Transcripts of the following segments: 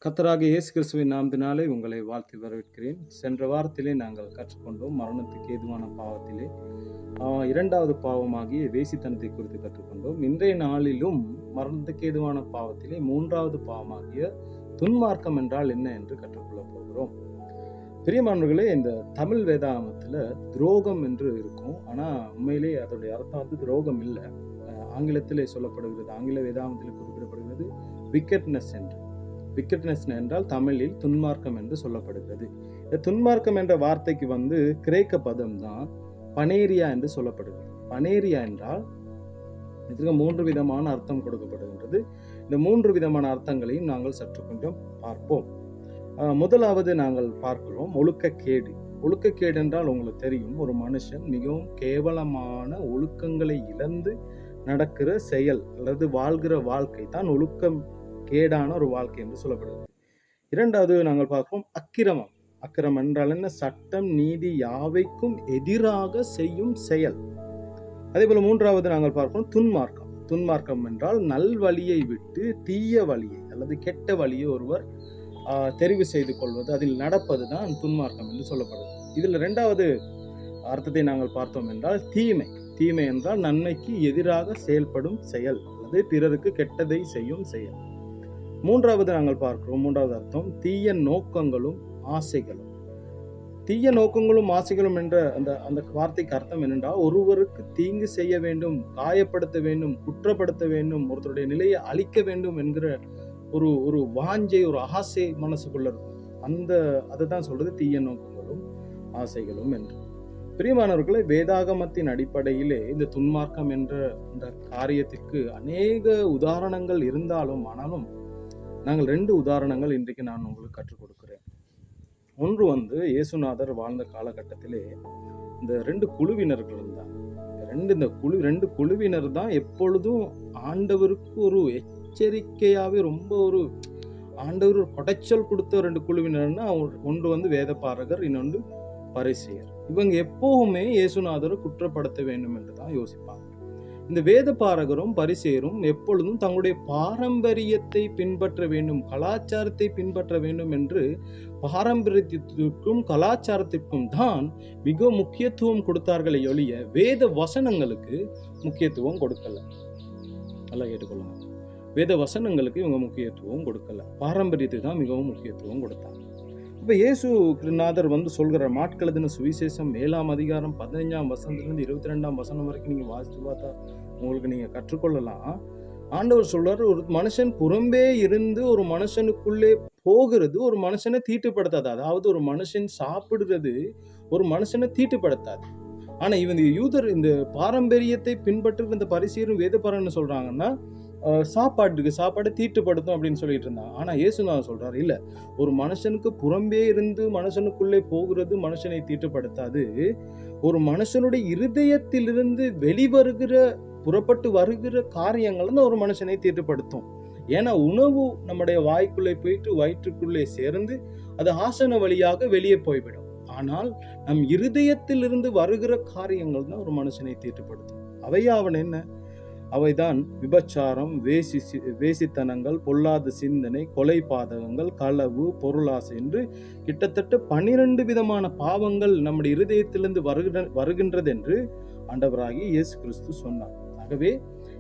கர்த்தராகிய இயேசு கிறிஸ்துவின் நாமத்தினாலே உங்களை வாழ்த்தி வரவேற்கிறேன். சென்ற வாரத்திலே நாங்கள் கற்றுக்கொண்டோம் மரணத்துக்கு ஏதுவான பாவத்திலே இரண்டாவது பாவமாகிய வேசித்தனத்தை குறித்து கற்றுக்கொண்டோம். இன்றைய நாளிலும் மரணத்துக்கு ஏதுவான பாவத்திலே மூன்றாவது பாவமாகிய துன்மார்க்கம் என்றால் என்ன என்று கற்றுக்கொள்ள போகிறோம். பிரியமானவர்களே, இந்த தமிழ் வேதாகமத்தில் துரோகம் என்று இருக்கும். ஆனால் உண்மையிலே அதோடைய அர்த்தம் வந்து துரோகம் இல்லை. ஆங்கிலத்திலே சொல்லப்படுகிறது, ஆங்கில வேதாகமத்தில் குறிப்பிடப்படுகிறது விக்கெட்னஸ் என்று. விக்கெட்னஸ் என்றால் தமிழில் துன்மார்க்கம் என்று சொல்லப்படுகிறது. இந்த துன்மார்க்கம் என்ற வார்த்தைக்கு வந்து கிரேக்க பதம் தான் பனேரியா என்று சொல்லப்படுகிறது. பனேரியா என்றால் இதற்கு 3 விதமான அர்த்தம் கொடுக்கப்படுகின்றது. இந்த 3 விதமான அர்த்தங்களையும் நாங்கள் சற்று கொஞ்சம் பார்ப்போம். முதலாவது நாங்கள் பார்க்கிறோம் ஒழுக்கக்கேடு. ஒழுக்கக்கேடு என்றால் உங்களுக்கு தெரியும், ஒரு மனுஷன் மிகவும் கேவலமான ஒழுக்கங்களை இழந்து நடக்கிற செயல் அல்லது வாழ்கிற வாழ்க்கை தான் ஒழுக்கம் கேடான ஒரு வாழ்க்கை என்று சொல்லப்படுகிறது. இரண்டாவது நாங்கள் பார்க்கிறோம் அக்கிரமம். அக்கிரமம் என்றால் என்ன? சட்டம் நீதி யாவைக்கும் எதிராக செய்யும் செயல். அதே போல மூன்றாவது நாங்கள் பார்க்கிறோம் துன்மார்க்கம். துன்மார்க்கம் என்றால் நல்வழியை விட்டு தீய வழியை அல்லது கெட்ட வழியை ஒருவர் தெரிவு செய்து கொள்வது, அதில் நடப்பது தான் துன்மார்க்கம் என்று சொல்லப்படுது. இதில் இரண்டாவது அர்த்தத்தை நாங்கள் பார்த்தோம் என்றால் தீமை. தீமை என்றால் நன்மைக்கு எதிராக செயல்படும் செயல் அல்லது பிறருக்கு கெட்டதை செய்யும் செயல். மூன்றாவது நாங்கள் பார்க்கிறோம், மூன்றாவது அர்த்தம் தீய நோக்கங்களும் ஆசைகளும். தீய நோக்கங்களும் ஆசைகளும் என்ற அந்த வார்த்தைக்கு அர்த்தம் என்னென்றால் ஒருவருக்கு தீங்கு செய்ய வேண்டும், காயப்படுத்த வேண்டும், குற்றப்படுத்த வேண்டும், ஒருத்தருடைய நிலையை அழிக்க வேண்டும் என்கிற ஒரு வாஞ்சை, ஒரு ஆசை மனசுக்குள்ள இருக்கும். அதுதான் சொல்றது தீய நோக்கங்களும் ஆசைகளும் என்று. பிரியமானவர்களே, வேதாகமத்தின் அடிப்படையிலே இந்த துன்மார்க்கம் என்ற இந்த காரியத்திற்கு அநேக உதாரணங்கள் இருந்தாலும் ஆனாலும் நாங்கள் 2 உதாரணங்கள் இன்றைக்கு நான் உங்களுக்கு கற்றுக் கொடுக்கிறேன். ஒன்று வந்து இயேசுநாதர் வாழ்ந்த காலகட்டத்திலே இந்த 2 குழுவினர்கள் இருந்தாங்க. இந்த 2 குழுவினர் தான் எப்பொழுதும் ஆண்டவருக்கு ஒரு எச்சரிக்கையாவே ரொம்ப ஆண்டவர் ஒரு கொடைச்சல் கொடுத்த 2 குழுவினர்னா, ஒன்று வந்து வேதபாரகர், இன்னொன்று பரிசேயர். இவங்க எப்பவுமே இயேசுநாதரை குற்றப்படுத்த வேண்டும் என்று தான் யோசிப்பாங்க. இந்த வேதபாரகரும் பரிசேயரும் எப்பொழுதும் தங்களுடைய பாரம்பரியத்தை பின்பற்ற வேண்டும், கலாச்சாரத்தை பின்பற்ற வேண்டும் என்று பாரம்பரியத்திற்கும் கலாச்சாரத்திற்கும் தான் மிக முக்கியத்துவம் கொடுத்தார்களே ஒழிய வேத வசனங்களுக்கு முக்கியத்துவம் கொடுக்கல. நல்லா கேட்டுக்கொள்ளுங்க, வேத வசனங்களுக்கு இவங்க முக்கியத்துவம் கொடுக்கல, பாரம்பரியத்துக்கு தான் மிகவும் முக்கியத்துவம் கொடுத்தாங்க. இப்ப இயேசு கிருநாதர் வந்து சொல்கிற மாட்களதின சுவிசேஷம் 7ஆம் அதிகாரம் 15ஆம் வசனத்திலிருந்து 22ஆம் வசனம் வரைக்கும் நீங்க வாசித்து பார்த்தா உங்களுக்கு நீங்க கற்றுக்கொள்ளலாம். ஆண்டவர் சொல்றாரு, ஒரு மனுஷன் புறம்பே இருந்து ஒரு மனுஷனுக்குள்ளே போகிறது ஒரு மனுஷனை தீட்டுப்படுத்தாது. அதாவது ஒரு மனுஷன் சாப்பிடுறது ஒரு மனுஷனை தீட்டுப்படுத்தாது. ஆனா இவங்க யூதர் இந்த பாரம்பரியத்தை பின்பற்றுற இந்த பரிசேயரும் வேதபாரகர்னு சொல்றாங்கன்னா சாப்பாடு தீட்டுப்படுத்தும் அப்படின்னு சொல்லிட்டு இருந்தாங்க. ஆனா இயேசுநாதர் சொல்றாரு, இல்ல, ஒரு மனுஷனுக்கு புறம்பே இருந்து மனுஷனுக்குள்ளே போகிறது மனுஷனை தீட்டுப்படுத்தாது. ஒரு மனுஷனுடைய இருதயத்திலிருந்து புறப்பட்டு வருகிற காரியங்கள் தான் ஒரு மனுஷனை தீட்டுப்படுத்தும். ஏன்னா உணவு நம்முடைய வாய்க்குள்ளே போயிட்டு வயிற்றுக்குள்ளே சேர்ந்து அது ஆசன வழியாக வெளியே போய்விடும். ஆனால் நம் இருதயத்திலிருந்து வருகிற காரியங்கள் தான் ஒரு மனுஷனை தீட்டுப்படுத்தும். அவையாவன என்ன? அவைதான் விபச்சாரம், வேசித்தனங்கள், பொல்லாத சிந்தனை, கொலை பாதகங்கள், களவு, பொருளாசை என்று கிட்டத்தட்ட 12 விதமான பாவங்கள் நம்முடைய இருதயத்திலிருந்து வருகின்றது என்று ஆண்டவராகிய இயேசு கிறிஸ்து சொன்னார். ஆகவே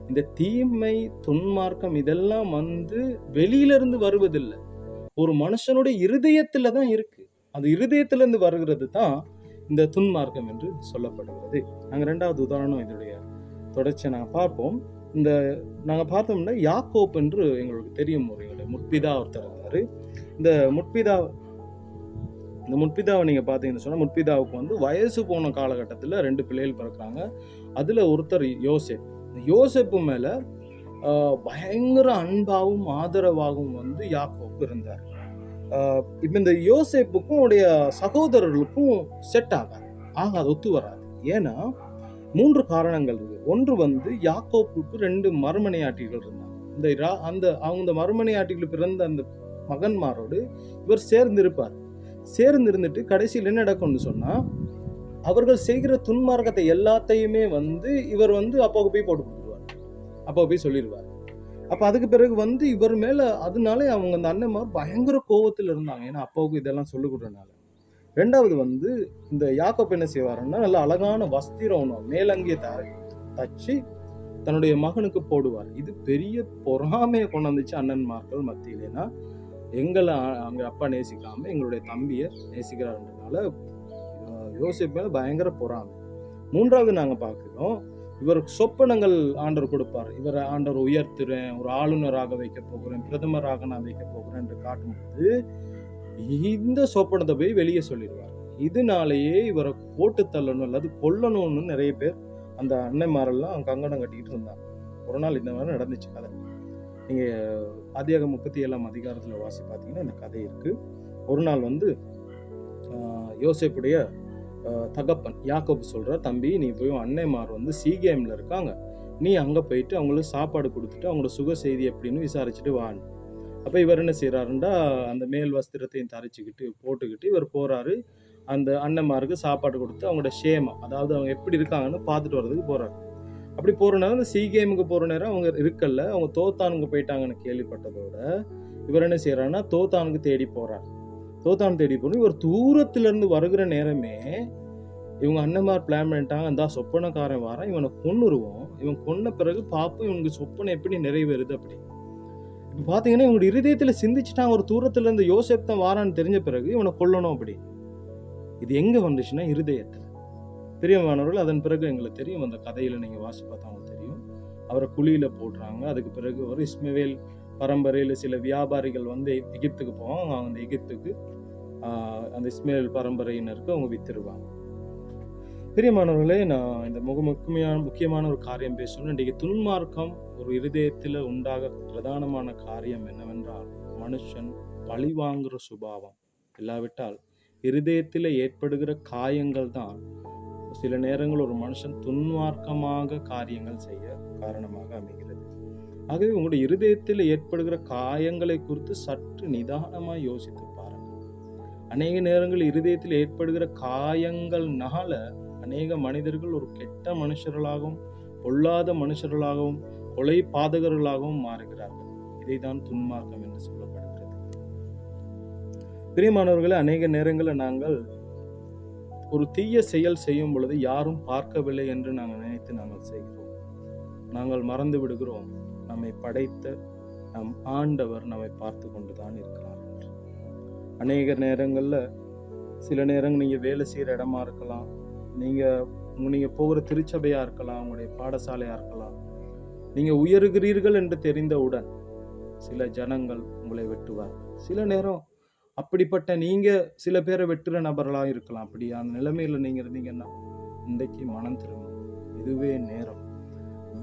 இந்த தீமை, துன்மார்க்கம் இதெல்லாம் வந்து வெளியிலிருந்து வருவதில்லை, ஒரு மனுஷனுடைய இருதயத்துல தான் இருக்கு. அது இருதயத்திலிருந்து வருகிறது தான் இந்த துன்மார்க்கம் என்று சொல்லப்படுகிறது. நாங்கள் 2வது உதாரணம் இதனுடைய தொடர்ச்சியை நாங்கள் பார்ப்போம். நாங்கள் பார்த்தோம்னா யாக்கோப் என்று எங்களுக்கு தெரியும், ஒரு முற்பிதா ஒருத்தர் இருந்தாரு. இந்த முற்பிதாவை நீங்க பார்த்தீங்கன்னு சொன்னா, முற்பிதாவுக்கு வந்து வயசு போன காலகட்டத்தில் 2 பிள்ளைகள் பிறக்கிறாங்க. அதுல ஒருத்தர் யோசேப்பு மேல பயங்கர அன்பாகவும் ஆதரவாகவும் வந்து யாக்கோப் இருந்தார். இப்ப இந்த யோசேப்புக்கும் உடைய சகோதரர்களுக்கும் செட் ஆகாது, ஒத்து வராது. ஏன்னா 3 காரணங்கள் இருக்கு. ஒன்று வந்து யாக்கோப்புக்கு 2 மறுமனையாட்டிகள் இருந்தாங்க. அவங்க மறுமனையாட்டிகள் பிறந்த அந்த மகன்மாரோடு இவர் சேர்ந்திருந்துட்டு கடைசியில் என்ன நடக்கும்னு சொன்னா, அவர்கள் செய்கிற துன்மார்க்கத்தை எல்லாத்தையுமே வந்து இவர் வந்து அப்பாவுக்கு போய் போட்டு கொடுத்துருவார், அப்பா போய் சொல்லிடுவார். அப்ப அதுக்கு பிறகு வந்து இவர் மேல அதனால அவங்க அந்த அண்ணன்மார் பயங்கர கோவத்துல இருந்தாங்க. ஏன்னா அப்பாவுக்கு இதெல்லாம் சொல்லிக் கொடுத்தனால. 2வது வந்து இந்த யாக்கோப் என்ன செய்வாருன்னா, நல்ல அழகான வஸ்திரம் ஒண்ணு மேலங்கிய தச்சு தன்னுடைய மகனுக்கு போடுவார். இது பெரிய பொறாமைய கொண்டு வந்துச்சு அண்ணன்மார்கள் மத்தியில. ஏன்னா எங்கள அங்க அப்பா நேசிக்காம எங்களுடைய தம்பிய நேசிக்கிறாருன்றதுனால யோசேப்பு மேல பயங்கர பொறாமை. 3வது நாங்க பார்க்கிறோம், இவர் சொப்பனங்கள் ஆண்டவர் கொடுப்பார். இவரை ஆண்டவர் உயர்த்துறேன், ஒரு ஆளுநராக வைக்க போகிறேன், பிரதமராக நான் வைக்க போகிறேன் என்று காட்டும்போது இந்த சொப்பனத்தை போய் வெளியே சொல்லிடுவார். இதனாலேயே இவரை போட்டு தள்ளணும் அல்லது கொல்லணும்னு நிறைய பேர் அந்த அன்னைமாரெல்லாம் கங்கணம் கட்டிக்கிட்டு இருந்தாங்க. ஒரு நாள் இந்த மாதிரி நடந்துச்சு கதை. நீங்க ஆதியாகமம் 37ஆம் அதிகாரத்துல வாசி பார்த்தீங்கன்னா இந்த கதை இருக்கு. ஒரு நாள் வந்து யோசேப்புடைய தகப்பன் யாக்கோபு சொல்ற, தம்பி நீ போய் அன்னைமார் வந்து சீகேம்ல இருக்காங்க, நீ அங்க போயிட்டு அவங்களுக்கு சாப்பாடு கொடுத்துட்டு அவங்களோட சுக செய்தி எப்படின்னு விசாரிச்சுட்டு வான்னு. அப்ப இவர் என்ன செய்யறாருண்டா, அந்த மேல் வஸ்திரத்தையும் தரிச்சுக்கிட்டு போட்டுக்கிட்டு இவர் போறாரு. அந்த அண்ணன்மாருக்கு சாப்பாடு கொடுத்து அவங்களோட ஷேமம், அதாவது அவங்க எப்படி இருக்காங்கன்னு பார்த்துட்டு வர்றதுக்கு போறாரு. அப்படி போற நேரம் அந்த சீகேமுக்கு போற நேரம் அவங்க இருக்கல, அவங்க தோத்தானுக்கு போயிட்டாங்கன்னு கேள்விப்பட்டதோட இவர் என்ன செய்யறாருன்னா தோத்தானுக்கு தேடி போறார். தோத்தான் தேடி போன இவர் தூரத்துல இருந்து வருகிற நேரமே இவங்க அண்ணன்மார் பிளான் பண்ணிட்டாங்க, அந்த சொப்பனக்காரன் வாரான், இவனை கொன்னுருவோம், இவன் கொன்ன பிறகு பாப்போம் இவனுக்கு சொப்பனை எப்படி நிறைவேறுது அப்படி. இப்ப பாத்தீங்கன்னா இவங்க இருதயத்துல சிந்திச்சுட்டான், ஒரு தூரத்துல இருந்து யோசேப் தான் வாரான்னு தெரிஞ்ச பிறகு இவனை கொல்லணும் அப்படி. இது எங்க வந்துச்சுன்னா இருதயத்துல. பிரியமானவர்கள், அதன் பிறகு எங்களுக்கு தெரியும், அந்த கதையில நீங்க வாசி பார்த்தா அவங்களுக்கு தெரியும், அவரை குழியில போடுறாங்க. அதுக்கு பிறகு ஒரு இஸ்மவேல் பரம்பரையில சில வியாபாரிகள் வந்து எகிப்துக்கு போவாங்க. அந்த எகிப்துக்கு அந்த இஸ்மவேல் பரம்பரையினருக்கு அவங்க வித்துருவாங்க. பிரியமானவர்களே, நான் இந்த முக்கியமான ஒரு காரியம் பேசணும். இன்றைக்கு துன்மார்க்கம் ஒரு இருதயத்துல உண்டாக பிரதானமான காரியம் என்னவென்றால், மனுஷன் பழி வாங்குற சுபாவம். இல்லாவிட்டால் இருதயத்தில் ஏற்படுகிற காயங்கள் தான் சில நேரங்கள் ஒரு மனுஷன் துன்மார்க்கமாக காரியங்கள் செய்ய காரணமாக அமைகிறது. ஆகவே உங்களுடைய இருதயத்தில் ஏற்படுகிற காயங்களை குறித்து சற்று நிதானமா யோசித்து பாருங்கள். அநேக நேரங்கள் இருதயத்தில் ஏற்படுகிற காயங்கள்னால அநேக மனிதர்கள் ஒரு கெட்ட மனுஷர்களாகவும் பொல்லாத மனுஷர்களாகவும் கொலை பாதகர்களாகவும் மாறுகிறார்கள். இதைதான் துன்மார்க்கம் என்று சொல்லப்படுகிறது. பிரியமானவர்களே, அநேக நேரங்களில் நாங்கள் ஒரு தீய செயல் செய்யும் பொழுது யாரும் பார்க்கவில்லை என்று நாங்கள் நினைத்து நாங்கள் செய்கிறோம். நாங்கள் மறந்து விடுகிறோம், நம்மை படைத்த நம் ஆண்டவர் நம்மை பார்த்து கொண்டுதான் இருக்கிறார் என்று. அநேக நேரங்கள்ல சில நேரங்கள் நீங்க வேலை செய்யற இடமா இருக்கலாம், நீங்க போகிற திருச்சபையா இருக்கலாம், உங்களுடைய பாடசாலையா இருக்கலாம். நீங்க உயர்கிறீர்கள் என்று தெரிந்தவுடன் சில ஜனங்கள் உங்களை வெட்டுவார். சில நேரம் அப்படிப்பட்ட நீங்க சில பேரை வெட்டுற நபர்களா இருக்கலாம். அப்படி அந்த நிலைமையில நீங்க இருந்தீங்கன்னா இன்றைக்கு மனம் திரும்பணும். இதுவே நேரம்.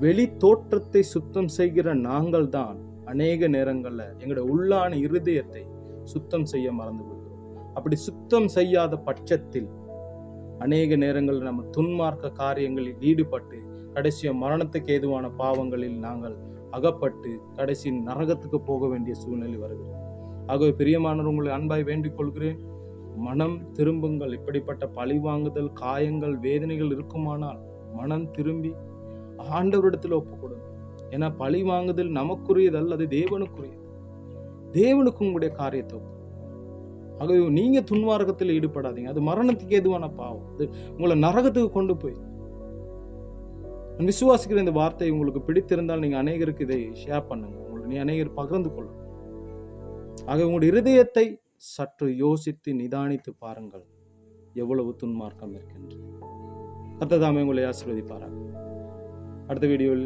வெளி தோற்றத்தை சுத்தம் செய்கிற நாங்கள் தான் அநேக நேரங்கள்ல எங்களுடைய உள்ளான இருதயத்தை சுத்தம் செய்ய மறந்து விடுகிறோம். அப்படி சுத்தம் செய்யாத பட்சத்தில் அநேக நேரங்கள் நம்ம துன்மார்க்க காரியங்களில் ஈடுபட்டு கடைசிய மரணத்துக்கு ஏதுவான பாவங்களில் நாங்கள் அகப்பட்டு கடைசி நரகத்துக்கு போக வேண்டிய சூழ்நிலை வருகிறது. ஆகவே பிரியமானவர், உங்களை அன்பாய் வேண்டிக் கொள்கிறேன், மனம் திரும்புங்கள். இப்படிப்பட்ட பழி வாங்குதல், காயங்கள், வேதனைகள் இருக்குமானால் மனம் திரும்பி ஆண்டவரிடத்தில் ஒப்புக்கொடுங்க. ஏன்னா பழி வாங்குதல் நமக்குரியது அல்ல, அது தேவனுக்குரியது. தேவனுக்கு உங்களுடைய காரியத்தை ஒப்பு. ஆகவே நீங்க துன்மார்க்கத்தில் ஈடுபடாதீங்க. அது மரணத்துக்கு ஏதுவான பாவம். அது உங்களை நரகத்துக்கு கொண்டு போய். விசுவாசிக்கிற இந்த வார்த்தை உங்களுக்கு பிடித்திருந்தால் நீங்க அநேகருக்கு இதை ஷேர் பண்ணுங்க. நீ அநேகர் பகிர்ந்து கொள்ளுங்க. ஆக உங்களுடைய இருதயத்தை சற்று யோசித்து நிதானித்து பாருங்கள், எவ்வளவு துன்மார்க்கம் இருக்கின்றது. கர்த்தர் தாமே உங்களை ஆசீர்வதிப்பாராக. அடுத்த வீடியோவில்